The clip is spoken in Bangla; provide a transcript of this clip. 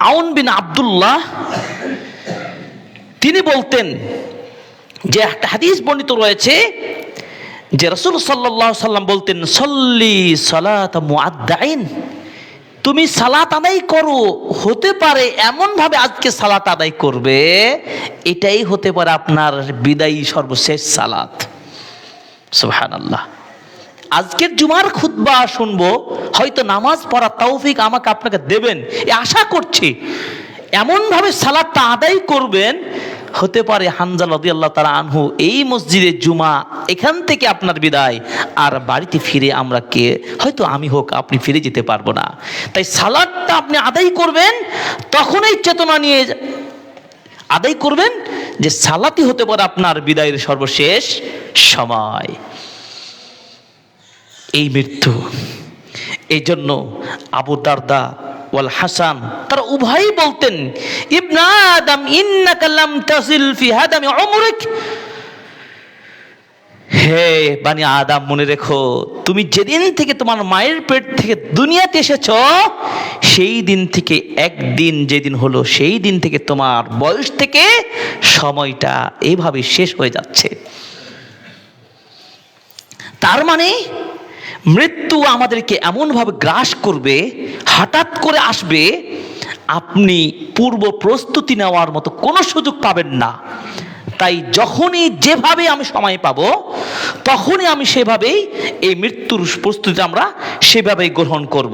আউন বিন আব্দুল্লাহ তিনি বলতেন যে একটা হাদিস বর্ণিত রয়েছে যে রাসূল সাল্লাল্লাহু আলাইহি সাল্লাম বলতেন, সল্লি সালাত মুআদ্দাইন, তুমি সালাত আদায় করো, হতে পারে এমন ভাবে আজকে সালাত আদায় করবে এটাই হতে পারে আপনার বিদায়ী সর্বশেষ সালাত। সুবহানাল্লাহ। আজকের জুমার খুতবা শুনবো, হয়তো নামাজ পড়ার তৌফিক আমাকে আপনাকে দেবেন এ আশা করছি। এমন ভাবে সালাতটা আদায় করবেন, হতে পারে হানজালা রাদিয়াল্লাহু তাআলা আনহু এই মসজিদে জুমা, এখান থেকে আপনার বিদায়, আর বাড়িতে ফিরে আমরা কে, হয়তো আমি হোক আপনি ফিরে যেতে পারবো না। তাই সালাতটা আপনি আদায় করবেন, তখনই চেতনা নিয়ে আদায় করবেন যে সালাতই হতে পারে আপনার বিদায়ের সর্বশেষ সময়, এই মৃত্যু। এই জন্য আবু দারদা ওয়াল হাসান তারা উভয়ই বলতেন, ইবনা আদম ইন্নাকা লাম তাসিল ফি হাদামি উমরিক, হে বানি আদম মনে রেখো, তুমি যেদিন থেকে তোমার মায়ের পেট থেকে দুনিয়াতে এসেছো সেই দিন থেকে একদিন যেদিন হলো সেই দিন থেকে তোমার বয়স থেকে সময়টা এইভাবে শেষ হয়ে যাচ্ছে। তার মানে মৃত্যু আমাদেরকে এমনভাবে গ্রাস করবে, হঠাৎ করে আসবে, আপনি পূর্ব প্রস্তুতি নেওয়ার মতো কোনো সুযোগ পাবেন না। তাই যখনই যেভাবে আমি সময় পাবো তখনই আমি সেভাবেই এই মৃত্যুর প্রস্তুতি আমরা সেভাবেই গ্রহণ করব।